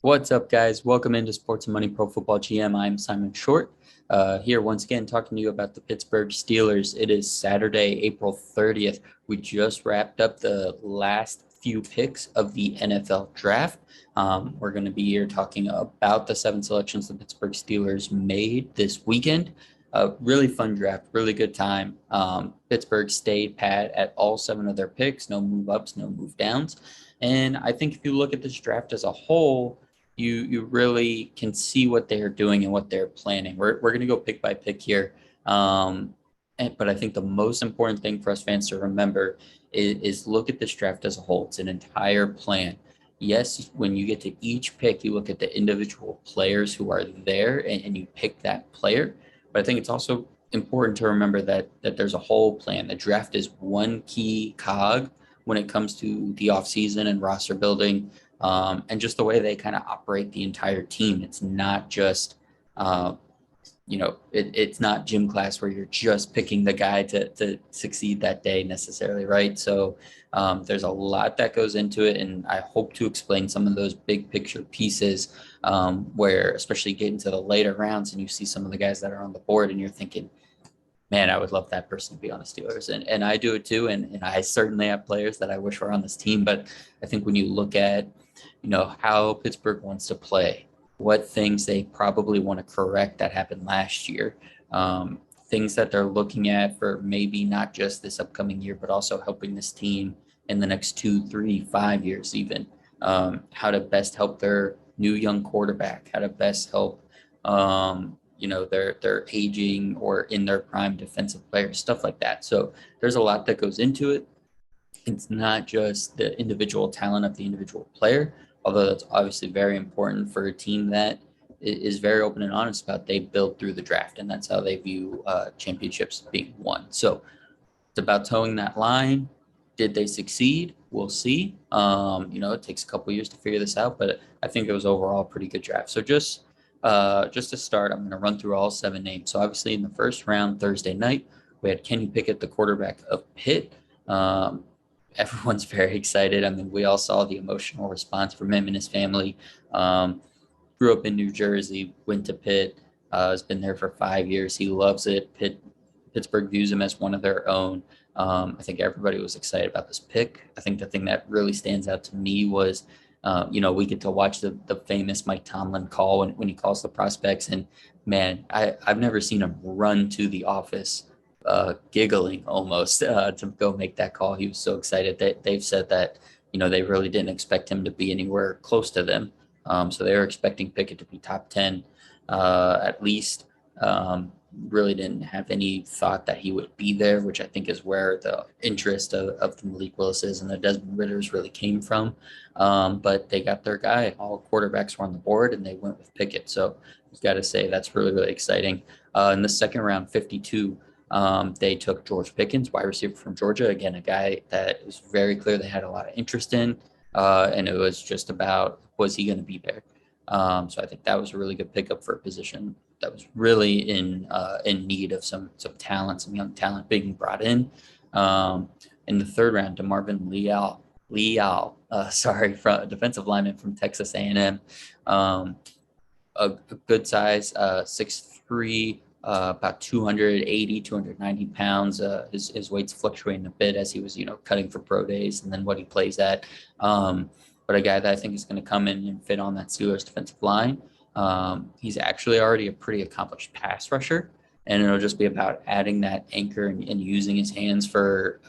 What's up, guys? Welcome into Sports and Money Pro Football GM. I'm Simon Shortt. Here once again talking to you about the Pittsburgh Steelers. It is Saturday, April 30th. We just wrapped up the last few picks of the NFL draft. We're going to be here talking about the 7 selections the Pittsburgh Steelers made this weekend. Really fun draft, really good time. Pittsburgh stayed pat at all 7 of their picks, no move ups, no move downs. And I think if you look at this draft as a whole, you really can see what they're doing and what they're planning. We're going to go pick by pick here. But I think the most important thing for us fans to remember is look at this draft as a whole. It's an entire plan. Yes, when you get to each pick, you look at the individual players who are there and you pick that player. But I think it's also important to remember that there's a whole plan. The draft is one key cog when it comes to the offseason and roster building, and just the way they kind of operate the entire team. It's not just, it's not gym class where you're just picking the guy to succeed that day necessarily, right? So there's a lot that goes into it, and I hope to explain some of those big picture pieces where, especially getting to the later rounds, and you see some of the guys that are on the board, and you're thinking, man, I would love that person to be on the Steelers. And I do it too. And I certainly have players that I wish were on this team. But I think when you look at, how Pittsburgh wants to play, what things they probably want to correct that happened last year, things that they're looking at for maybe not just this upcoming year, but also helping this team in the next 2, 3, 5 years, even, how to best help their new young quarterback, how to best help, their aging or in their prime defensive players, stuff like that. So there's a lot that goes into it. It's not just the individual talent of the individual player, although that's obviously very important for a team that is very open and honest about they build through the draft, and that's how they view championships being won. So it's about towing that line. Did they succeed? We'll see. It takes a couple years to figure this out, but I think it was overall a pretty good draft. So just to start, I'm going to run through all 7 names. So obviously in the first round, Thursday night, we had Kenny Pickett, the quarterback of Pitt. Everyone's very excited. I mean, we all saw the emotional response from him and his family. Grew up in New Jersey, went to Pitt, has been there for 5 years. He loves it. Pittsburgh views him as one of their own. I think everybody was excited about this pick. I think the thing that really stands out to me was, we get to watch the famous Mike Tomlin call when he calls the prospects. And man, I've never seen him run to the office giggling almost to go make that call. He was so excited that they've said that, they really didn't expect him to be anywhere close to them. So they were expecting Pickett to be top 10 at least. Really didn't have any thought that he would be there, which I think is where the interest of the Malik Willis's and the Desmond Ritters really came from. But they got their guy. All quarterbacks were on the board, and they went with Pickett. So you've got to say that's really, really exciting. In the second round, 52, they took George Pickens, wide receiver from Georgia. Again, a guy that was very clear they had a lot of interest in, and it was just about, was he going to be there? So I think that was a really good pickup for a position that was really in need of some talent, some young talent being brought in. In the third round, DeMarvin Leal, from a defensive lineman from Texas A&M, a good size, 6'3", about 280, 290 pounds. His weight's fluctuating a bit as he was, cutting for pro days and then what he plays at. But a guy that I think is going to come in and fit on that Steelers defensive line. He's actually already a pretty accomplished pass rusher, and it'll just be about adding that anchor and using his hands for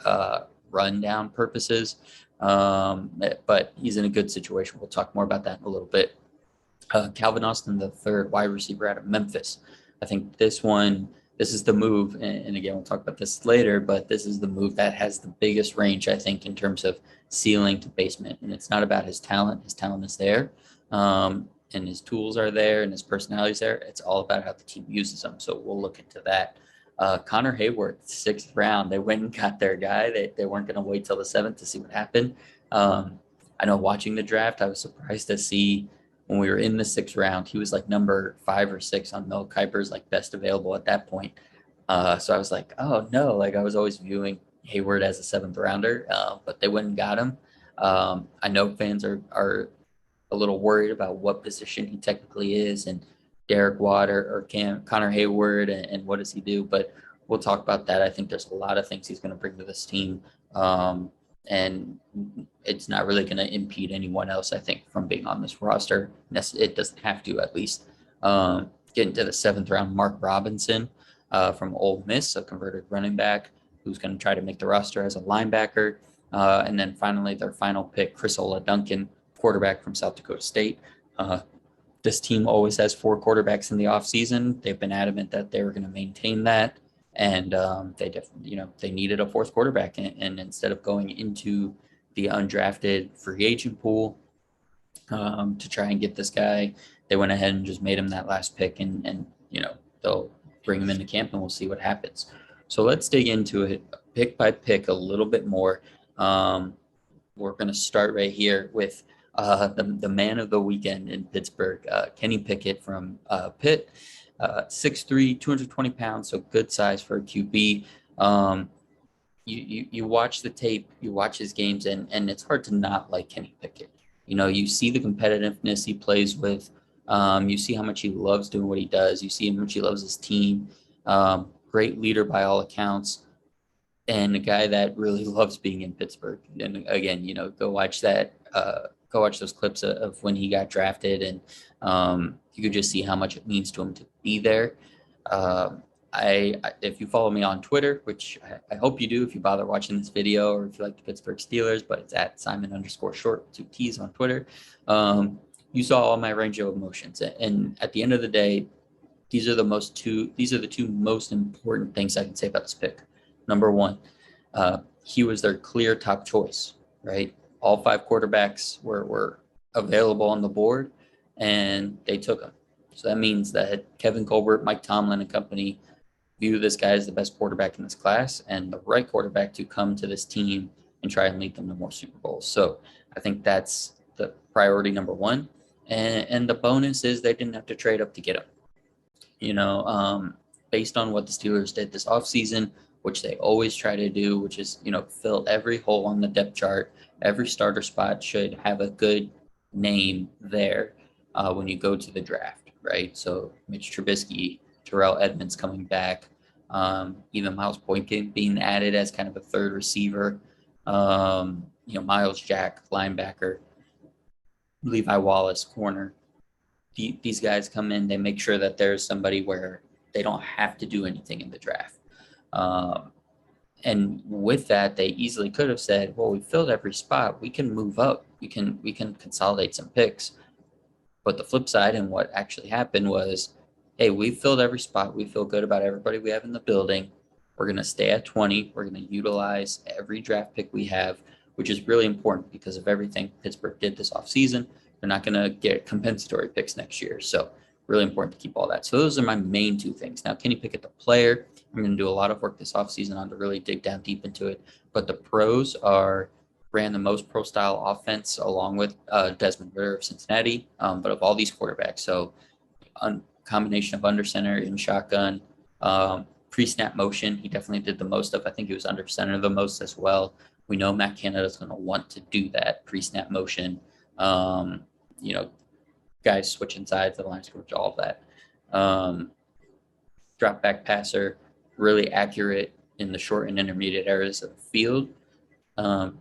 run down purposes. But he's in a good situation. We'll talk more about that in a little bit. Calvin Austin, the third wide receiver out of Memphis. I think this is the move, and again, we'll talk about this later, but this is the move that has the biggest range, I think, in terms of ceiling to basement. And it's not about his talent. His talent is there, and his tools are there, and his personality is there. It's all about how the team uses them. So we'll look into that. Connor Hayward, 6th round. They went and got their guy. They weren't going to wait till the 7th to see what happened. I know watching the draft, I was surprised to see when we were in the 6th round, he was like number 5 or 6 on Mel Kiper's like best available at that point. So I was like, oh no, like I was always viewing Hayward as a 7th rounder, but they went and got him. I know fans are a little worried about what position he technically is, and Derek Watt or Connor Hayward, and what does he do? But we'll talk about that. I think there's a lot of things he's going to bring to this team. And it's not really going to impede anyone else, I think, from being on this roster. It doesn't have to, at least. Getting to the 7th round, Mark Robinson from Ole Miss, a converted running back who's going to try to make the roster as a linebacker. And then finally, their final pick, Chris Duncan, quarterback from South Dakota State. This team always has 4 quarterbacks in the offseason. They've been adamant that they were going to maintain that. And they definitely, they needed a 4th quarterback. And instead of going into the undrafted free agent pool to try and get this guy, they went ahead and just made him that last pick. And they'll bring him into camp and we'll see what happens. So let's dig into it pick by pick a little bit more. We're going to start right here with the man of the weekend in Pittsburgh, Kenny Pickett from Pitt. 6'3", 220 pounds, so good size for a QB. You watch the tape, you watch his games, and it's hard to not like Kenny Pickett. You see the competitiveness he plays with. You see how much he loves doing what he does. You see how much he loves his team. Great leader by all accounts, and a guy that really loves being in Pittsburgh. And again, go watch that. Go watch those clips of when he got drafted, and you could just see how much it means to him to be there. If you follow me on Twitter, which I hope you do if you bother watching this video, or if you like the Pittsburgh Steelers, but it's at Simon_Shortt, 2 T's on Twitter. You saw all my range of emotions. And at the end of the day, these are the 2 most important things I can say about this pick. Number one, he was their clear top choice, right? All 5 quarterbacks were available on the board, and they took him. So that means that Kevin Colbert, Mike Tomlin, and company view this guy as the best quarterback in this class and the right quarterback to come to this team and try and lead them to more Super Bowls. So I think that's the priority number one. And the bonus is they didn't have to trade up to get him. Based on what the Steelers did this offseason, which they always try to do, which is, fill every hole on the depth chart. Every starter spot should have a good name there when you go to the draft, right? So Mitch Trubisky, Terrell Edmonds coming back, even Miles Boykin being added as kind of a third receiver, Miles Jack, linebacker, Levi Wallace, corner. These guys come in, they make sure that there's somebody where they don't have to do anything in the draft. And with that, they easily could have said, well, we filled every spot. We can move up. We can consolidate some picks. But the flip side, and what actually happened was, hey, we filled every spot. We feel good about everybody we have in the building. We're going to stay at 20. We're going to utilize every draft pick we have, which is really important because of everything Pittsburgh did this offseason. They're not going to get compensatory picks next year. So really important to keep all that. So those are my main 2 things. Now, Kenny Pickett, the player, I'm going to do a lot of work this offseason on to really dig down deep into it. But the pros are ran the most pro-style offense along with Desmond Ridder of Cincinnati, but of all these quarterbacks. So combination of under center and shotgun, pre-snap motion, he definitely did the most of. I think he was under center the most as well. We know Matt Canada is going to want to do that pre-snap motion. Guys switching sides, the line scrimmage, all of that. Drop back passer, really accurate in the short and intermediate areas of the field.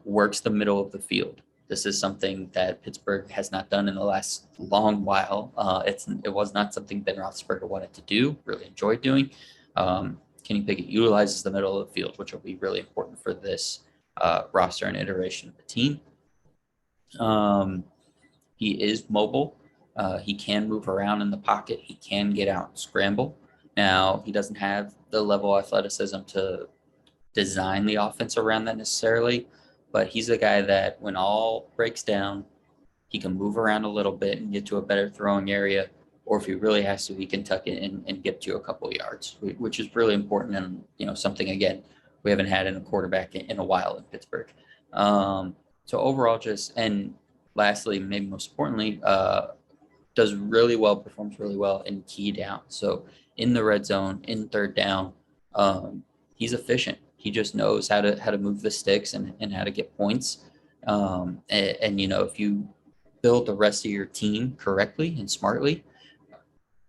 Works the middle of the field. This is something that Pittsburgh has not done in the last long while. It was not something Ben Roethlisberger wanted to do, really enjoyed doing. Kenny Pickett utilizes the middle of the field, which will be really important for this roster and iteration of the team. He is mobile. He can move around in the pocket. He can get out and scramble. Now, he doesn't have the level of athleticism to design the offense around that necessarily, but he's a guy that when all breaks down, he can move around a little bit and get to a better throwing area, or if he really has to, he can tuck it in and get to a couple of yards, which is really important and, something, again, we haven't had in a quarterback in a while in Pittsburgh. So overall, and lastly, maybe most importantly, performs really well in key down. So in the red zone, in third down, he's efficient. He just knows how to move the sticks and how to get points. If you build the rest of your team correctly and smartly,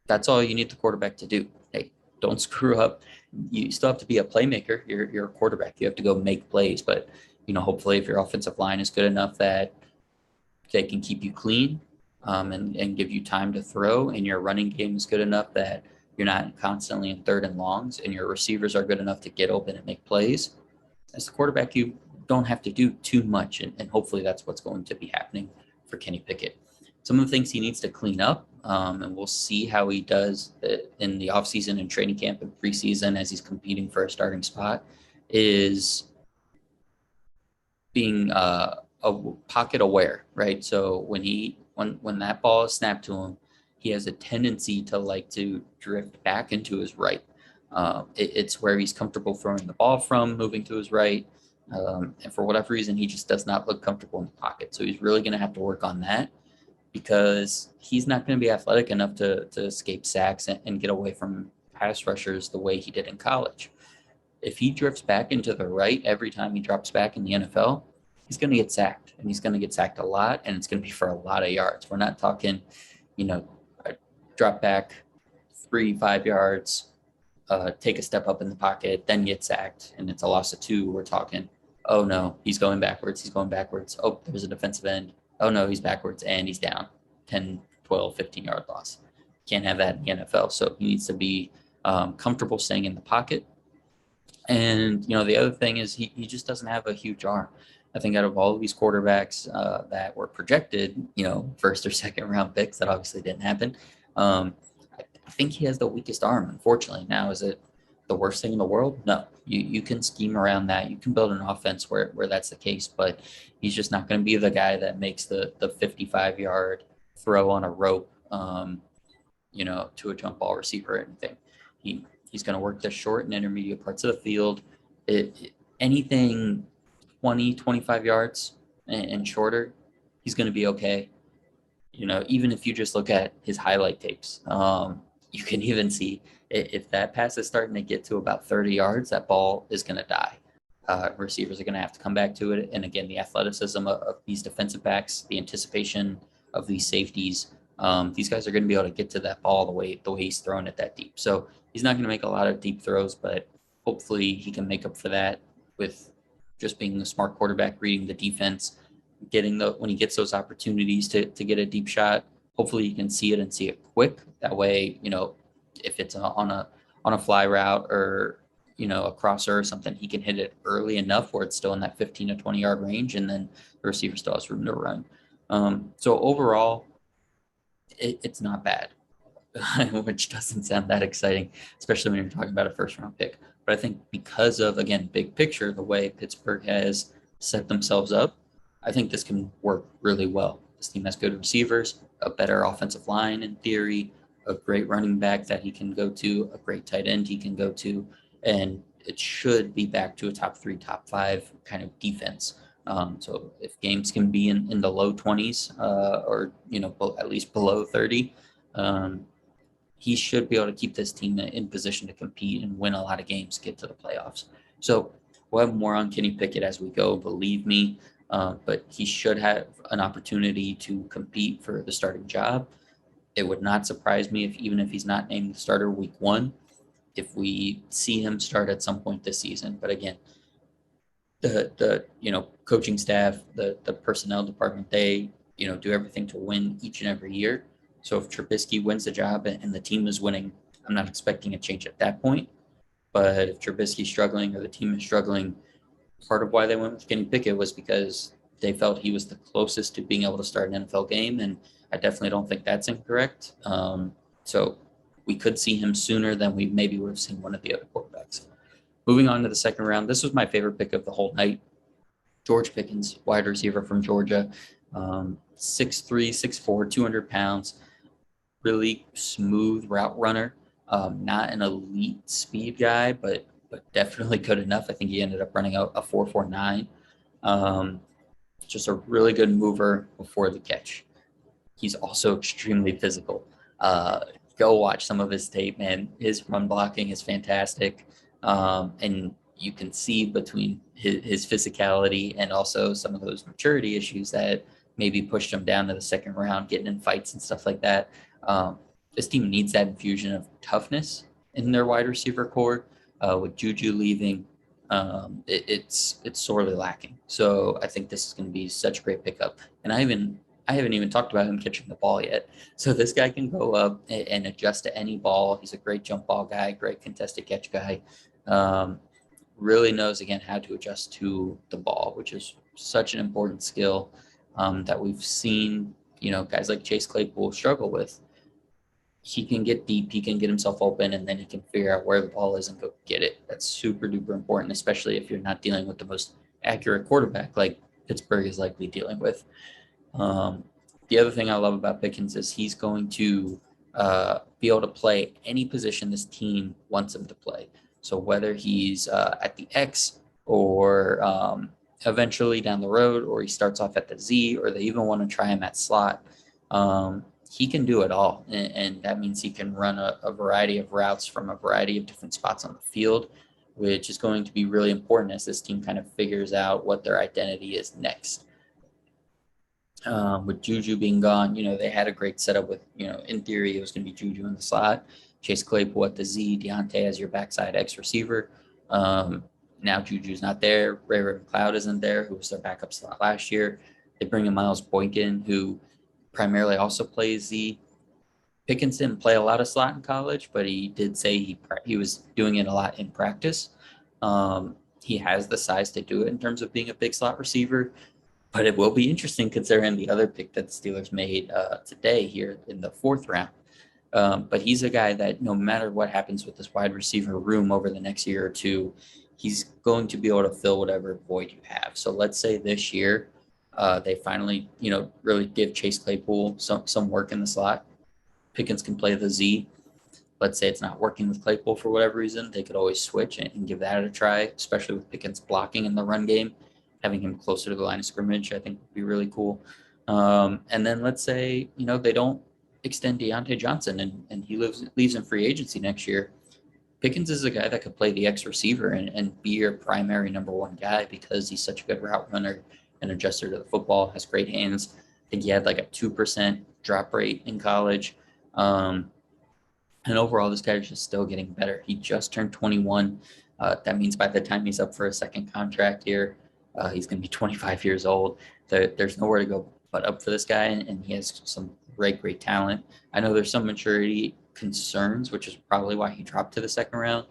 that's all you need the quarterback to do. Hey, don't screw up. You still have to be a playmaker. You're a quarterback. You have to go make plays. But, hopefully if your offensive line is good enough that they can keep you clean, and give you time to throw, and your running game is good enough that you're not constantly in third and longs, and your receivers are good enough to get open and make plays, as the quarterback, you don't have to do too much. And hopefully that's what's going to be happening for Kenny Pickett. Some of the things he needs to clean up, and we'll see how he does in the offseason and training camp and preseason as he's competing for a starting spot, is being a pocket aware, right? So when that ball is snapped to him, he has a tendency to like to drift back into his right. It's where he's comfortable throwing the ball from, moving to his right. And for whatever reason, he just does not look comfortable in the pocket. So he's really going to have to work on that, because he's not going to be athletic enough to escape sacks and get away from pass rushers the way he did in college. If he drifts back into the right every time he drops back in the NFL, he's going to get sacked, and he's going to get sacked a lot, and it's going to be for a lot of yards. We're not talking, a drop back 3-5 yards, take a step up in the pocket, then get sacked, and it's a loss of 2. We're talking, oh no, he's going backwards. Oh, there's a defensive end. Oh no, he's backwards and he's down. 10, 12, 15-yard loss. Can't have that in the NFL. So he needs to be comfortable staying in the pocket. And, the other thing is he just doesn't have a huge arm. I think out of all of these quarterbacks that were projected, first or second round picks, that obviously didn't happen. I think he has the weakest arm, unfortunately. Now, is it the worst thing in the world? No. You can scheme around that. You can build an offense where that's the case, but he's just not going to be the guy that makes the 55-yard throw on a rope, to a jump ball receiver or anything. He's going to work the short and intermediate parts of the field. Anything 20, 25 yards and shorter, he's going to be okay. Even if you just look at his highlight tapes, you can even see if that pass is starting to get to about 30 yards, that ball is going to die. Receivers are going to have to come back to it. And again, the athleticism of these defensive backs, the anticipation of these safeties, these guys are going to be able to get to that ball the way he's throwing it that deep. So he's not going to make a lot of deep throws, but hopefully he can make up for that with just being a smart quarterback, reading the defense, when he gets those opportunities to get a deep shot. Hopefully you can see it and see it quick. That way, if it's on a fly route or, a crosser or something, he can hit it early enough where it's still in that 15 to 20-yard range, and then the receiver still has room to run. So overall, it's not bad, which doesn't sound that exciting, especially when you're talking about a first-round pick. But I think because of, again, big picture, the way Pittsburgh has set themselves up, I think this can work really well. This team has good receivers, a better offensive line in theory, a great running back that he can go to, a great tight end he can go to, and it should be back to a top 3, top 5 kind of defense. So if games can be in the low 20s or, at least below 30, he should be able to keep this team in position to compete and win a lot of games, get to the playoffs. So we'll have more on Kenny Pickett as we go, believe me. But he should have an opportunity to compete for the starting job. It would not surprise me even if he's not named the starter week 1, if we see him start at some point this season. But again, the coaching staff, the personnel department, they do everything to win each and every year. So if Trubisky wins the job and the team is winning, I'm not expecting a change at that point. But if Trubisky's struggling or the team is struggling, part of why they went with Kenny Pickett was because they felt he was the closest to being able to start an NFL game, and I definitely don't think that's incorrect. So we could see him sooner than we maybe would have seen one of the other quarterbacks. Moving on to the second round, this was my favorite pick of the whole night. George Pickens, wide receiver from Georgia, 6'3", 6'4", 200 pounds, really smooth route runner. Not an elite speed guy, but definitely good enough. I think he ended up running a 4.49. Just a really good mover before the catch. He's also extremely physical. Go watch some of his tape, man. His run blocking is fantastic. And you can see between his physicality and also some of those maturity issues that maybe pushed them down to the second round, getting in fights and stuff like that. This team needs that infusion of toughness in their wide receiver core. With Juju leaving, it's sorely lacking. So I think this is going to be such a great pickup. And I haven't even talked about him catching the ball yet. So this guy can go up and adjust to any ball. He's a great jump ball guy, great contested catch guy. Really knows, again, how to adjust to the ball, which is such an important skill that we've seen, guys like Chase Claypool struggle with. He can get deep, he can get himself open, and then he can figure out where the ball is and go get it. That's super duper important, especially if you're not dealing with the most accurate quarterback like Pittsburgh is likely dealing with. The other thing I love about Pickens is he's going to be able to play any position this team wants him to play. So whether he's at the X or eventually down the road, or he starts off at the Z, or they even want to try him at slot, he can do it all. And that means he can run a variety of routes from a variety of different spots on the field, which is going to be really important as this team kind of figures out what their identity is next. With Juju being gone, they had a great setup with, in theory, it was going to be Juju in the slot, Chase Claypool at the Z, Deontay as your backside X receiver. Now Juju's not there. Ray McLeod isn't there, who was their backup slot last year. They bring in Miles Boykin, who primarily also plays Z. Pickens didn't play a lot of slot in college, but he did say he was doing it a lot in practice. He has the size to do it in terms of being a big slot receiver. But it will be interesting considering the other pick that the Steelers made today here in the 4th round. But he's a guy that no matter what happens with this wide receiver room over the next year or two, he's going to be able to fill whatever void you have. So let's say this year they finally, really give Chase Claypool some work in the slot. Pickens can play the Z. Let's say it's not working with Claypool for whatever reason. They could always switch and give that a try, especially with Pickens blocking in the run game. Having him closer to the line of scrimmage, I think would be really cool. And then let's say, they don't extend Deontay Johnson and he leaves in free agency next year. Pickens is a guy that could play the X receiver and be your primary number one guy because he's such a good route runner and adjuster to the football, has great hands. I think he had like a 2% drop rate in college. And overall, this guy is just still getting better. He just turned 21. That means by the time he's up for a second contract here, he's going to be 25 years old. There's nowhere to go but up for this guy, and he has some great talent. I know there's some maturity concerns, which is probably why he dropped to the second round,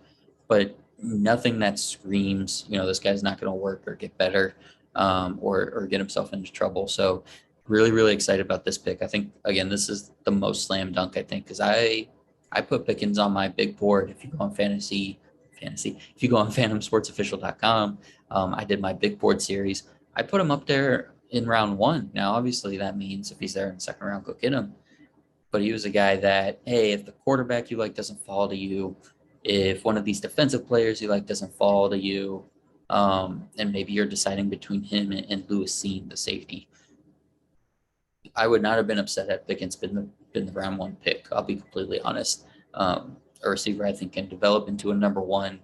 but nothing that screams, this guy's not going to work or get better or get himself into trouble. So really excited about this pick. I think, again, this is the most slam dunk, I think, because I put Pickens on my big board. If you go on fantasy, if you go on phantomsportsofficial.com, I did my big board series. I put him up there in round 1. Now, obviously, that means if he's there in the second round, go get him. But he was a guy that, hey, if the quarterback you like doesn't fall to you, if one of these defensive players you like doesn't fall to you, and maybe you're deciding between him and Lewis Cine, the safety, I would not have been upset had Pickens been the round 1 pick. I'll be completely honest. A receiver I think can develop into a number 1,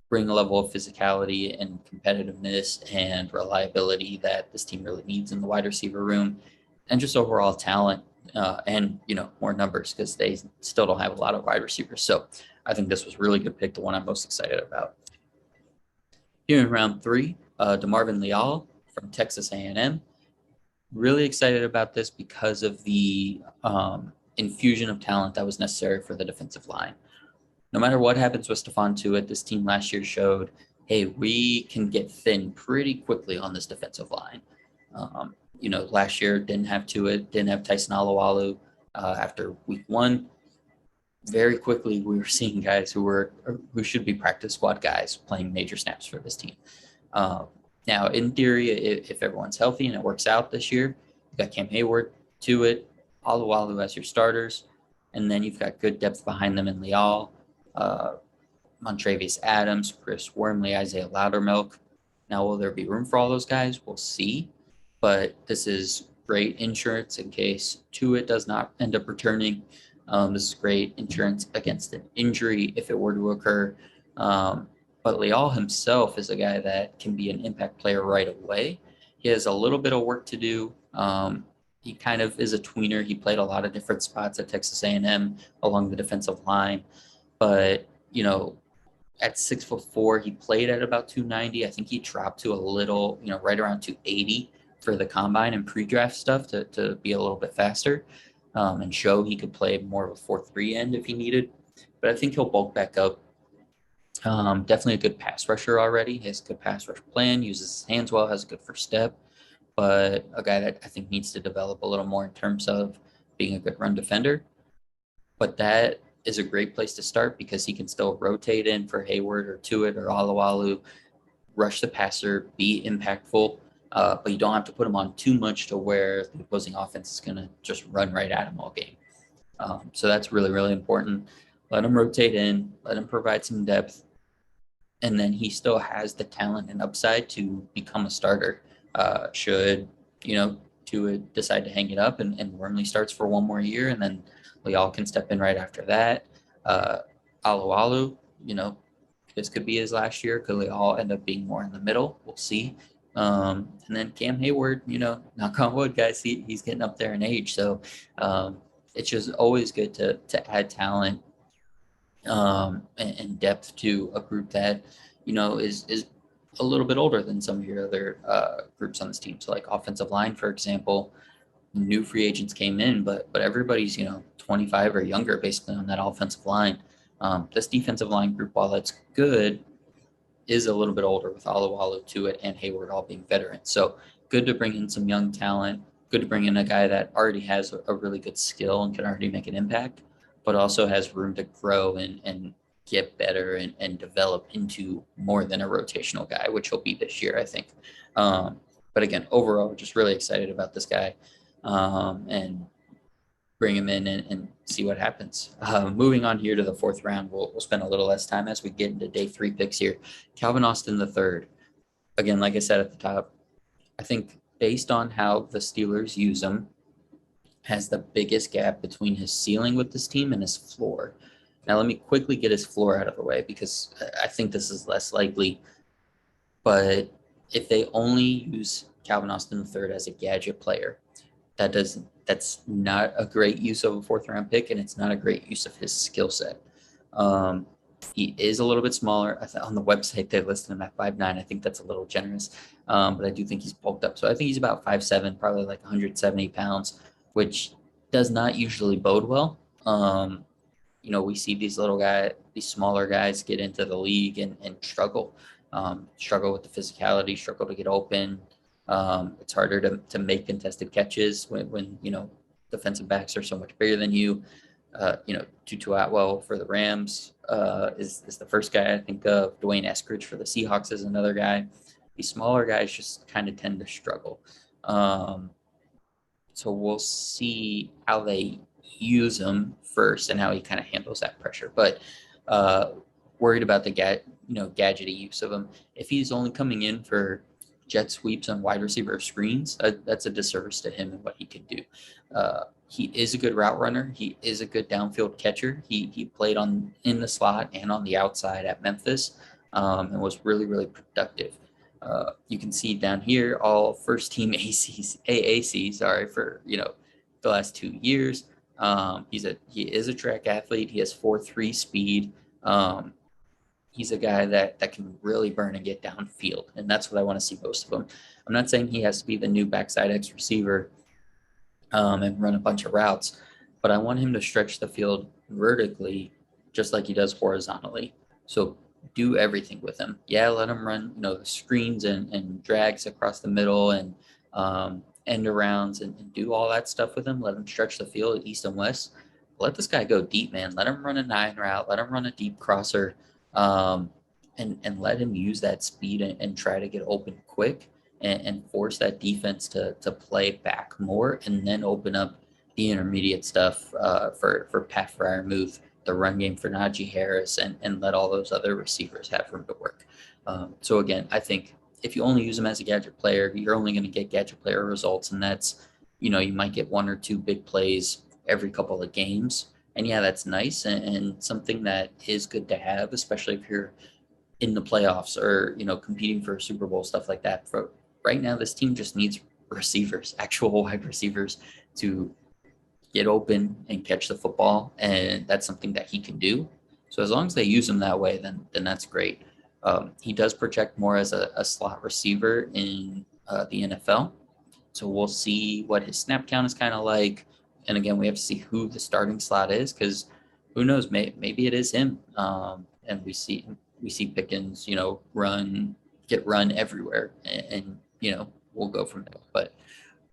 bring a level of physicality and competitiveness and reliability that this team really needs in the wide receiver room, and just overall talent and more numbers because they still don't have a lot of wide receivers. So I think this was a really good pick, the one I'm most excited about. Here in round 3, DeMarvin Leal from Texas A&M. Really excited about this because of the infusion of talent that was necessary for the defensive line. No matter what happens with Stephon Tuitt, this team last year showed, hey, we can get thin pretty quickly on this defensive line. Last year didn't have Tuitt, didn't have Tyson Alualu. After week 1, very quickly we were seeing guys who should be practice squad guys playing major snaps for this team. Now, in theory, if everyone's healthy and it works out this year, you've got Cam Hayward, Tuitt, Alualu as your starters, and then you've got good depth behind them in Leal, Montravius Adams, Chris Wormley, Isaiah Loudermilk. Now, will there be room for all those guys? We'll see. But this is great insurance in case Tuitt does not end up returning. This is great insurance against an injury if it were to occur. But Leal himself is a guy that can be an impact player right away. He has a little bit of work to do. He kind of is a tweener. He played a lot of different spots at Texas A&M along the defensive line, but at 6'4", he played at about 290. I think he dropped to a little, right around 280 for the combine and pre-draft stuff to be a little bit faster, and show he could play more of a 4-3 end if he needed. But I think he'll bulk back up. Definitely a good pass rusher already. He has a good pass rush plan, uses his hands well, has a good first step, but a guy that I think needs to develop a little more in terms of being a good run defender. But that is a great place to start because he can still rotate in for Hayward or Tuitt or Alawalu, rush the passer, be impactful, but you don't have to put him on too much to where the opposing offense is going to just run right at him all game. So that's really, really important. Let him rotate in, let him provide some depth, and then he still has the talent and upside to become a starter. Should, Tuitt decide to hang it up and Wormley starts for one more year, and then Leal can step in right after that. Alawalu, this could be his last year. Could Leal end up being more in the middle? We'll see. And then Cam Hayward, knock on wood, guys, he's getting up there in age. So it's just always good to add talent and depth to a group that, is a little bit older than some of your other groups on this team. So like offensive line, for example, new free agents came in, but everybody's 25 or younger basically on that offensive line. This defensive line group, while that's good, is a little bit older with Alawalu, Tuitt, and Hayward all being veterans. So good to bring in some young talent. Good to bring in a guy that already has a really good skill and can already make an impact, but also has room to grow and get better and develop into more than a rotational guy, which he'll be this year, I think. But again, overall, just really excited about this guy. And bring him in and see what happens. Moving on here to the fourth round, we'll spend a little less time as we get into day 3 picks here. Calvin Austin III. Again, like I said at the top, I think based on how the Steelers use him, has the biggest gap between his ceiling with this team and his floor. Now, let me quickly get his floor out of the way because I think this is less likely. But if they only use Calvin Austin III as a gadget player, that's not a great use of a 4th round pick, and it's not a great use of his skill set. He is a little bit smaller. On the website, they listed him at 5'9". I think that's a little generous, but I do think he's bulked up. So I think he's about 5'7", probably like 170 pounds, which does not usually bode well. We see these smaller guys get into the league and struggle with the physicality, struggle to get open. It's harder to make contested catches when defensive backs are so much bigger than you. Tutu Atwell for the Rams is the first guy I think of. Dwayne Eskridge for the Seahawks is another guy. These smaller guys just kind of tend to struggle. So we'll see how they use him first and how he kind of handles that pressure. But worried about the gadgety use of him. If he's only coming in for jet sweeps on wide receiver screens, that's a disservice to him and what he can do. He is a good route runner. He is a good downfield catcher. He played in the slot and on the outside at Memphis and was really, really productive. You can see down here all first team AAC, for the last 2 years. He is a track athlete. He has 4.3 speed. He's a guy that can really burn and get downfield, and that's what I want to see most of him. I'm not saying he has to be the new backside X receiver and run a bunch of routes, but I want him to stretch the field vertically just like he does horizontally. So do everything with him. Yeah, let him run, the screens and drags across the middle and end arounds and do all that stuff with him. Let him stretch the field east and west. Let this guy go deep, man. Let him run a 9 route. Let him run a deep crosser. And let him use that speed and try to get open quick and force that defense to play back more and then open up the intermediate stuff for Pat Freiermuth, the run game for Najee Harris, and let all those other receivers have room to work. So again, I think if you only use him as a gadget player, you're only going to get gadget player results, and that's, you might get 1 or 2 big plays every couple of games. And yeah, that's nice and something that is good to have, especially if you're in the playoffs or, competing for a Super Bowl, stuff like that. right now this team just needs receivers, actual wide receivers, to get open and catch the football, and that's something that he can do. So as long as they use him that way, then that's great. He does project more as a slot receiver in the NFL, so we'll see what his snap count is kind of like. And again, we have to see who the starting slot is, because who knows, maybe it is him. And we see Pickens, get run everywhere, and we'll go from there. But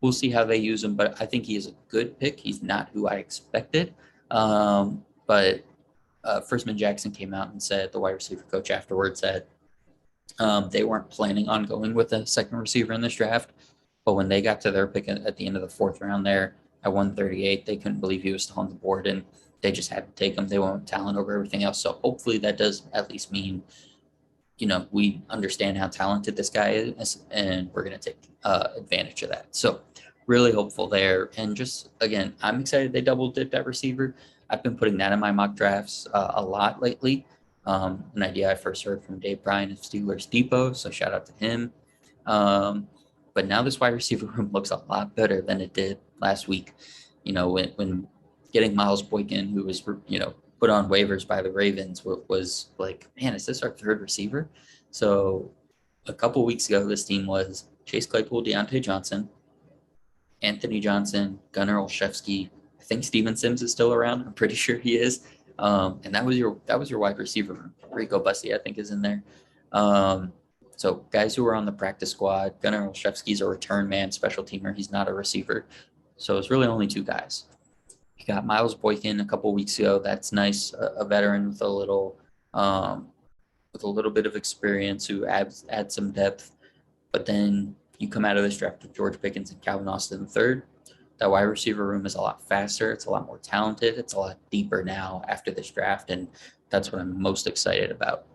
we'll see how they use him. But I think he is a good pick. He's not who I expected. But Firstman Jackson came out and said, the wide receiver coach afterwards said, they weren't planning on going with a second receiver in this draft. But when they got to their pick at the end of the fourth round there at 138, they couldn't believe he was still on the board, and they just had to take him. They went with talent over everything else. So hopefully that does at least mean, we understand how talented this guy is, and we're going to take advantage of that. So really hopeful there. And just, again, I'm excited they double dipped at receiver. I've been putting that in my mock drafts a lot lately. An idea I first heard from Dave Bryan of Steelers Depot, so shout out to him. But now this wide receiver room looks a lot better than it did last week. When getting Miles Boykin, who was, put on waivers by the Ravens, was like, man, is this our third receiver? So a couple weeks ago, this team was Chase Claypool, Deontay Johnson, Anthony Johnson, Gunnar Olszewski. I think Steven Sims is still around. I'm pretty sure he is. And that was your wide receiver room. Rico Bussey, I think, is in there. So guys who were on the practice squad. Gunnar Olszewski's a return man, special teamer. He's not a receiver. So it's really only two guys. You got Miles Boykin a couple weeks ago. That's nice. A veteran with a little bit of experience who adds some depth. But then you come out of this draft with George Pickens and Calvin Austin III. That wide receiver room is a lot faster. It's a lot more talented. It's a lot deeper now after this draft, and that's what I'm most excited about.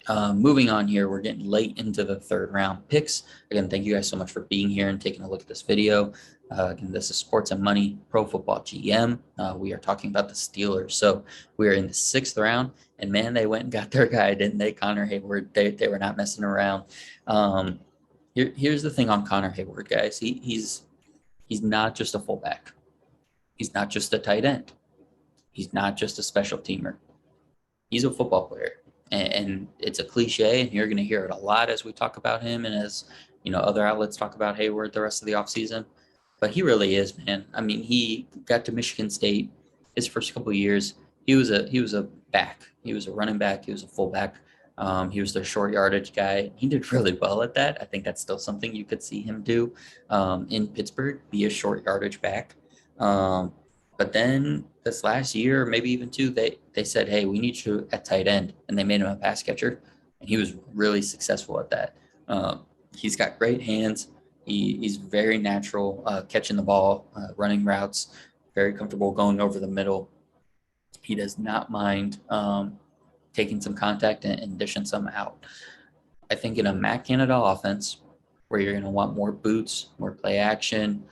Moving on here, we're getting late into the third round picks. Again, thank you guys so much for being here and taking a look at this video. Again, this is Sports and Money Pro Football GM. We are talking about the Steelers. So we are in the sixth round, and man, they went and got their guy, didn't they? Connor Hayward. They were not messing around. Here's the thing on Connor Hayward, guys. He's not just a fullback. He's not just a tight end. He's not just a special teamer. He's a football player. And it's a cliche, and you're going to hear it a lot as we talk about him, and as other outlets talk about Hayward the rest of the offseason. But he really is, man. I mean, he got to Michigan State his first couple of years. He was a back. He was a running back. He was a fullback. He was their short yardage guy. He did really well at that. I think that's still something you could see him do in Pittsburgh, be a short yardage back. But then this last year, maybe even two, they said, hey, we need you at tight end. And they made him a pass catcher. And he was really successful at that. He's got great hands. He's very natural catching the ball, running routes, very comfortable going over the middle. He does not mind taking some contact and dishing some out. I think in a Matt Canada offense, where you're going to want more boots, more play action,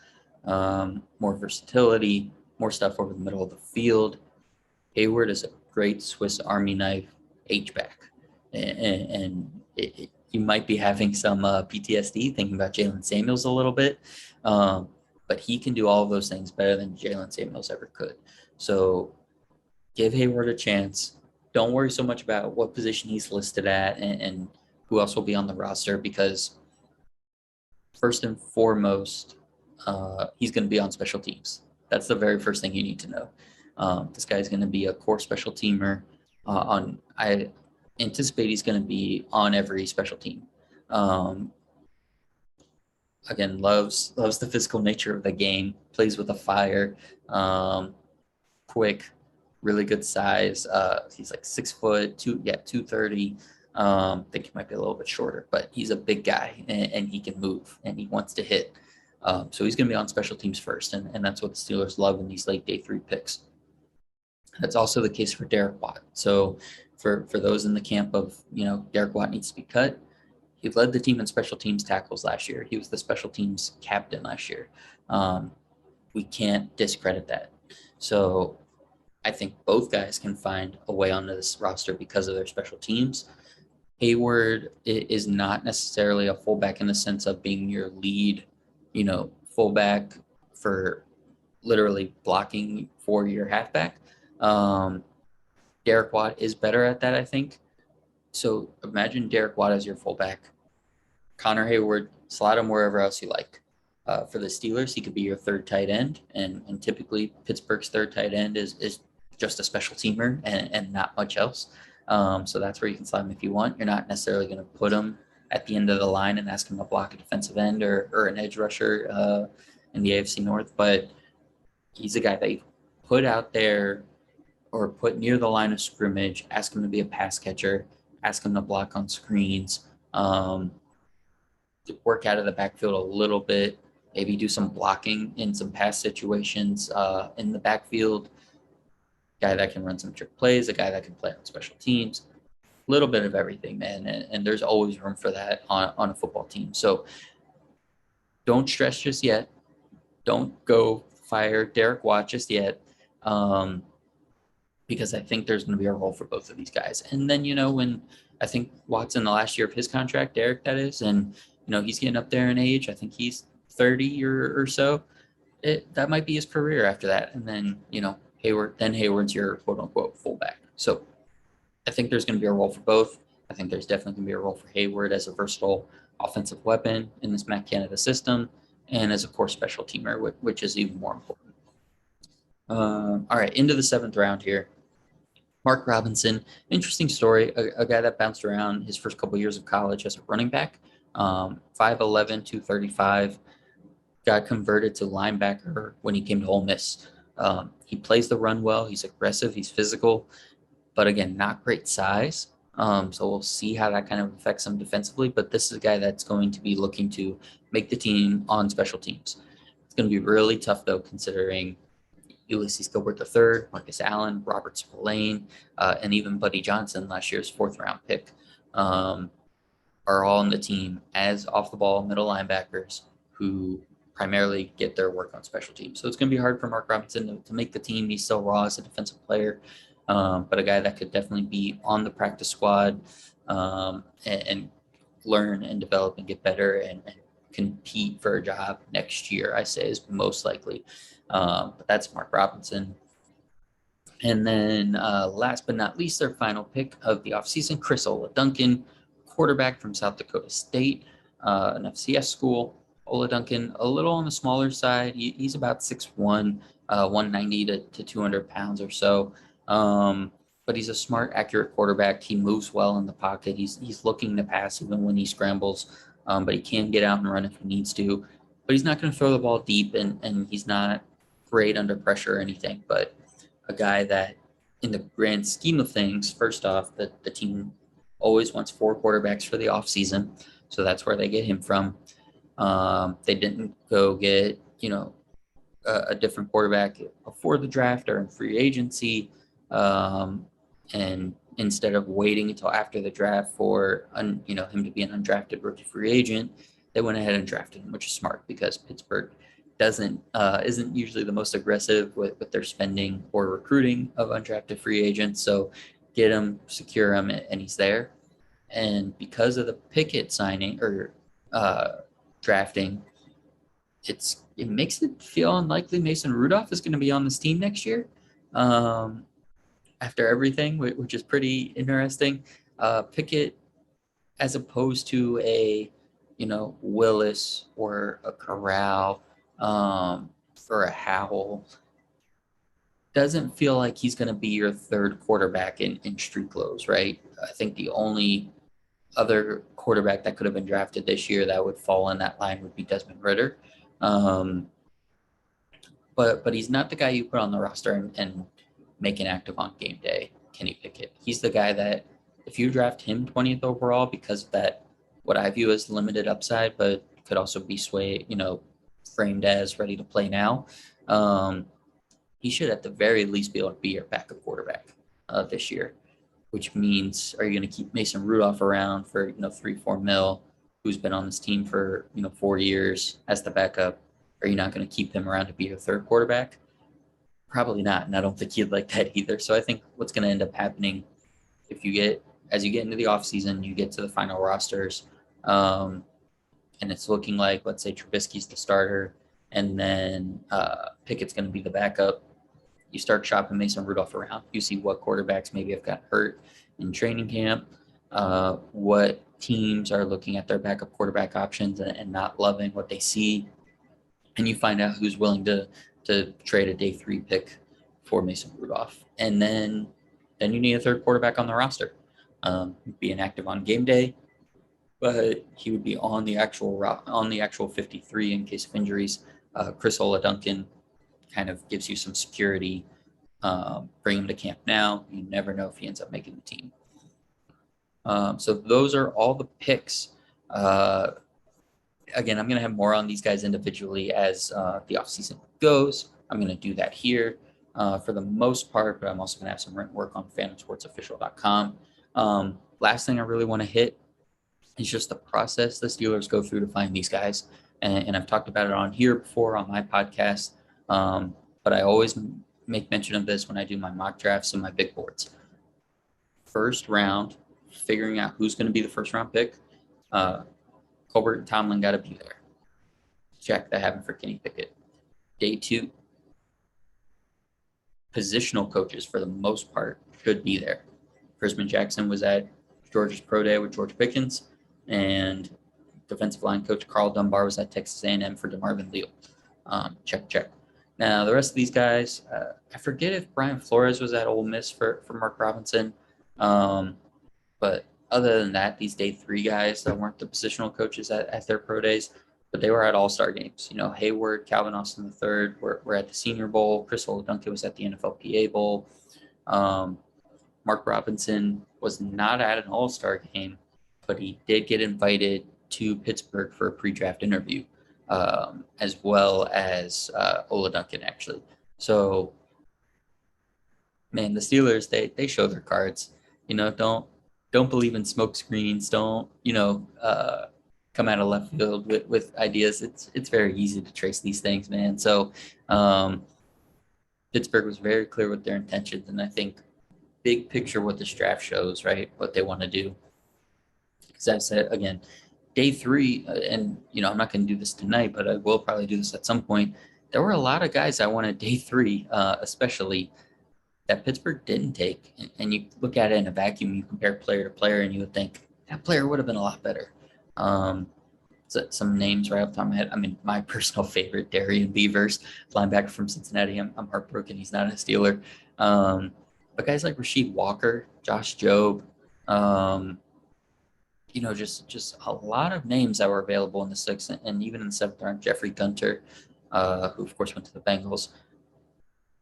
more versatility, more stuff over the middle of the field, Hayward is a great Swiss Army knife H-back. And you might be having some PTSD thinking about Jalen Samuels a little bit, but he can do all of those things better than Jalen Samuels ever could. So give Hayward a chance. Don't worry so much about what position he's listed at and who else will be on the roster, because first and foremost, he's going to be on special teams. That's the very first thing you need to know. This guy's going to be a core special teamer. I anticipate he's going to be on every special team. Again, loves the physical nature of the game. Plays with a fire. Quick, really good size. He's like 6 foot, 230. I think he might be a little bit shorter, but he's a big guy and he can move and he wants to hit. So he's going to be on special teams first, and that's what the Steelers love in these late day 3 picks. That's also the case for Derek Watt. So for those in the camp of, Derek Watt needs to be cut, he led the team in special teams tackles last year. He was the special teams captain last year. We can't discredit that. So I think both guys can find a way onto this roster because of their special teams. Hayward is not necessarily a fullback in the sense of being your lead, fullback for literally blocking for your halfback. Um, Derek Watt is better at that, I think. So imagine Derek Watt as your fullback. Connor Hayward, slot him wherever else you like. For the Steelers, he could be your third tight end, and typically Pittsburgh's third tight end is just a special teamer and not much else. So that's where you can slide him if you want. You're not necessarily going to put him at the end of the line and ask him to block a defensive end or an edge rusher in the AFC North, but he's a guy that you put out there or put near the line of scrimmage, ask him to be a pass catcher, ask him to block on screens, to work out of the backfield a little bit, maybe do some blocking in some pass situations in the backfield. Guy that can run some trick plays, a guy that can play on special teams, a little bit of everything, man. And there's always room for that on a football team. So don't stress just yet. Don't go fire Derek Watt just yet. Because I think there's going to be a role for both of these guys. And then, when I think Watt's in the last year of his contract, Derek, that is, and, he's getting up there in age. I think he's 30 or so. That might be his career after that. And then, Hayward's your quote unquote fullback. So I think there's going to be a role for both. I think there's definitely going to be a role for Hayward as a versatile offensive weapon in this Matt Canada system and as a core special teamer, which is even more important. All right, into the 7th round here. Mark Robinson, interesting story, a guy that bounced around his first couple of years of college as a running back, 5'11", 235, got converted to linebacker when he came to Ole Miss. He plays the run well, he's aggressive, he's physical, but again, not great size. So we'll see how that kind of affects him defensively, but this is a guy that's going to be looking to make the team on special teams. It's going to be really tough, though, considering Ulysses Gilbert III, Marcus Allen, Robert Spillane, and even Buddy Johnson, last year's 4th-round pick, are all on the team as off-the-ball middle linebackers who primarily get their work on special teams. So it's going to be hard for Mark Robinson to make the team. He's still raw as a defensive player, but a guy that could definitely be on the practice squad and learn and develop and get better and compete for a job next year, I say, is most likely. But that's Mark Robinson. And then last but not least, their final pick of the offseason, Chris Oladunkin, quarterback from South Dakota State, an FCS school. Oladunkin, a little on the smaller side. He's about 6'1", 190 to 200 pounds or so. But he's a smart, accurate quarterback. He moves well in the pocket. He's looking to pass even when he scrambles, but he can get out and run if he needs to. But he's not going to throw the ball deep, and he's not great under pressure or anything. But a guy that, in the grand scheme of things, first off, the team always wants 4 quarterbacks for the offseason, so that's where they get him from. They didn't go get, a different quarterback before the draft or in free agency. And instead of waiting until after the draft for him to be an undrafted rookie free agent, they went ahead and drafted him, which is smart because Pittsburgh isn't usually the most aggressive with their spending or recruiting of undrafted free agents. So get him, secure him, and he's there. And because of the Pickett signing or drafting, it makes it feel unlikely Mason Rudolph is going to be on this team next year. After everything, which is pretty interesting. Pickett, as opposed to a, Willis or a Corral or a Howell, doesn't feel like he's going to be your third quarterback in street clothes, right? I think the only other quarterback that could have been drafted this year that would fall in that line would be Desmond Ridder. But he's not the guy you put on the roster and make an active on game day, Kenny Pickett. He's the guy that if you draft him 20th overall because of that, what I view as limited upside, but could also be framed as ready to play now, he should at the very least be able to be your backup quarterback this year, which means are you going to keep Mason Rudolph around for, $3-4 million, who's been on this team for, 4 years as the backup? Are you not going to keep him around to be your third quarterback? Probably not, and I don't think he'd like that either. So I think what's going to end up happening if you get as you get into the offseason, you get to the final rosters, and it's looking like, let's say Trubisky's the starter, and then Pickett's going to be the backup. You start shopping Mason Rudolph around. You see what quarterbacks maybe have got hurt in training camp, what teams are looking at their backup quarterback options and not loving what they see, and you find out who's willing to trade a day 3 pick for Mason Rudolph. And then you need a third quarterback on the roster. Being active on game day, but he would be on the actual 53 in case of injuries. Chris Oladuncan kind of gives you some security. Bring him to camp now. You never know if he ends up making the team. So those are all the picks. Again, I'm going to have more on these guys individually as the offseason goes. I'm going to do that here for the most part, but I'm also going to have some work on phantomsportsofficial.com. Last thing I really want to hit is just the process the Steelers go through to find these guys. And I've talked about it on here before on my podcast, but I always make mention of this when I do my mock drafts and my big boards. First round, figuring out who's going to be the first round pick. Colbert and Tomlin got to be there. Check, that happened for Kenny Pickett. Day 2, positional coaches for the most part should be there. Chrisman Jackson was at Georgia's Pro Day with George Pickens, and defensive line coach Carl Dunbar was at Texas A&M for DeMarvin Leal. Check. Now, the rest of these guys, I forget if Brian Flores was at Ole Miss for Mark Robinson, but other than that, these day 3 guys that weren't the positional coaches at their pro days, but they were at all-star games. Hayward, Calvin Austin III were at the Senior Bowl. Chris Oladuncan was at the NFLPA Bowl. Mark Robinson was not at an all-star game, but he did get invited to Pittsburgh for a pre-draft interview, as well as Oladuncan, actually. So, man, the Steelers, they show their cards. Don't believe in smoke screens. Don't, come out of left field with ideas. It's very easy to trace these things, man. So Pittsburgh was very clear with their intentions, and I think big picture what this draft shows, right, what they want to do. Because I said, again, day 3, and, I'm not going to do this tonight, but I will probably do this at some point. There were a lot of guys I wanted day 3, especially that Pittsburgh didn't take. And you look at it in a vacuum, you compare player to player, and you would think that player would have been a lot better. So some names right off the top of my head. I mean, my personal favorite, Darian Beavers, linebacker from Cincinnati. I'm heartbroken he's not a Steeler. But guys like Rasheed Walker, Josh Jobe, just a lot of names that were available in the 6th and even in the 7th round. Jeffrey Gunter, who of course went to the Bengals.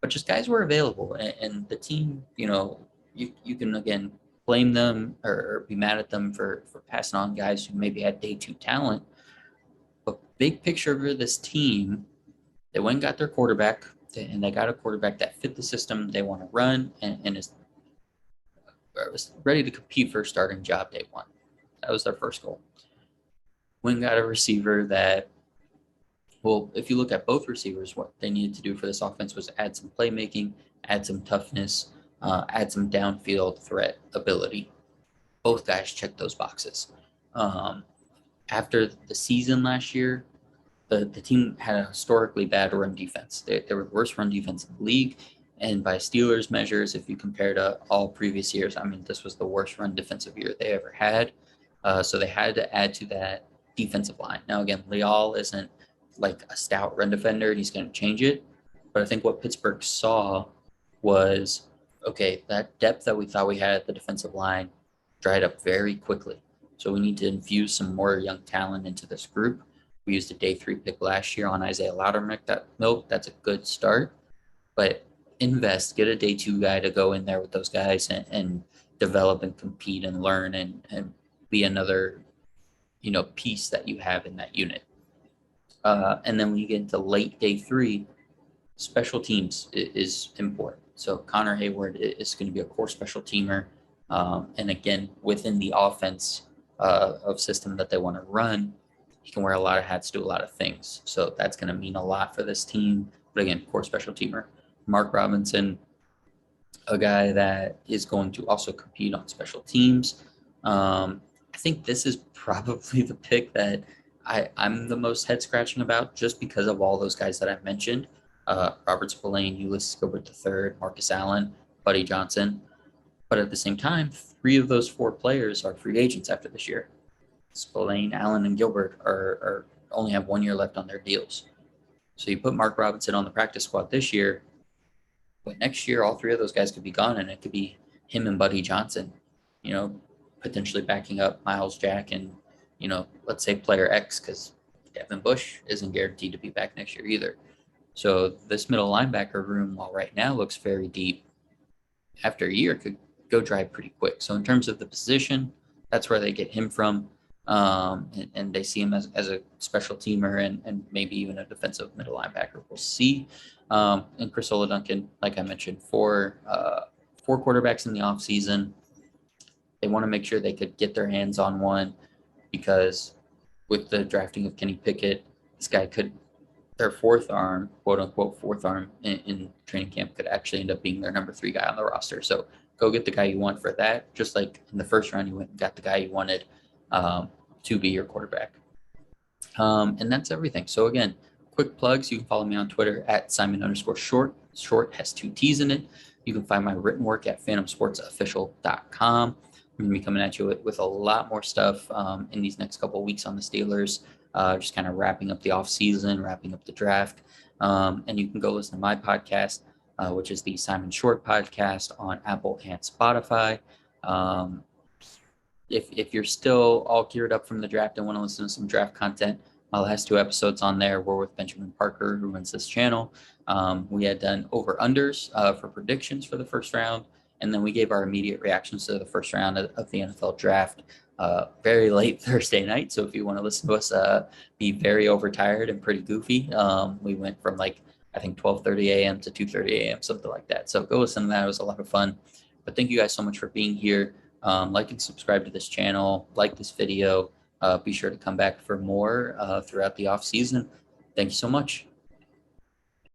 But just guys were available, and the team, you can, again, blame them or be mad at them for passing on guys who maybe had day 2 talent. But big picture of this team, they went and got their quarterback, and they got a quarterback that fit the system they want to run and is ready to compete for a starting job day 1. That was their first goal. Went and got a receiver that, well, if you look at both receivers, what they needed to do for this offense was add some playmaking, add some toughness, add some downfield threat ability. Both guys checked those boxes. After the season last year, the team had a historically bad run defense. They were the worst run defense in the league. And by Steelers measures, if you compare to all previous years, I mean, this was the worst run defensive year they ever had. So they had to add to that defensive line. Now, again, Leal isn't like a stout run defender. He's going to change it. But I think what Pittsburgh saw was, okay, that depth that we thought we had at the defensive line dried up very quickly. So we need to infuse some more young talent into this group. We used a day 3 pick last year on Isaiah Loudermilk. That's a good start. But invest, get a day 2 guy to go in there with those guys and develop and compete and learn and be another, piece that you have in that unit. And then when you get into late day 3, special teams is important. So Connor Hayward is going to be a core special teamer. And again, within the offense of system that they want to run, he can wear a lot of hats, do a lot of things. So that's going to mean a lot for this team. But again, core special teamer. Mark Robinson, a guy that is going to also compete on special teams. I think this is probably the pick that I'm the most head scratching about, just because of all those guys that I mentioned. Robert Spillane, Ulysses Gilbert III, Marcus Allen, Buddy Johnson. But at the same time, 3 of those 4 players are free agents after this year. Spillane, Allen, and Gilbert are only have 1 year left on their deals. So you put Mark Robinson on the practice squad this year, but next year all 3 of those guys could be gone, and it could be him and Buddy Johnson, you know, potentially backing up Miles Jack and, let's say player X, because Devin Bush isn't guaranteed to be back next year either. So this middle linebacker room, while right now looks very deep, after a year could go dry pretty quick. So in terms of the position, that's where they get him from. And they see him as a special teamer and maybe even a defensive middle linebacker. We'll see. And Chris Duncan, like I mentioned, four quarterbacks in the offseason. They want to make sure they could get their hands on one, because with the drafting of Kenny Pickett, this guy could, their fourth arm, quote unquote, fourth arm in training camp, could actually end up being their number 3 guy on the roster. So go get the guy you want for that. Just like in the first round, you went and got the guy you wanted to be your quarterback. And that's everything. So again, quick plugs. You can follow me on Twitter at Simon_Shortt. Shortt has 2 T's in it. You can find my written work at phantomsportsofficial.com. I'm going to be coming at you with a lot more stuff in these next couple of weeks on the Steelers. Just kind of wrapping up the offseason, wrapping up the draft. And you can go listen to my podcast, which is the Simon Shortt podcast on Apple and Spotify. If you're still all geared up from the draft and want to listen to some draft content, my last 2 episodes on there were with Benjamin Parker, who runs this channel. We had done over-unders for predictions for the first round, and then we gave our immediate reactions to the first round of the NFL draft very late Thursday night. So if you want to listen to us be very overtired and pretty goofy, we went from I think 12:30 a.m. to 2:30 a.m., something like that. So go listen to that. It was a lot of fun. But thank you guys so much for being here. Like and subscribe to this channel, like this video. Be sure to come back for more throughout the off season. Thank you so much.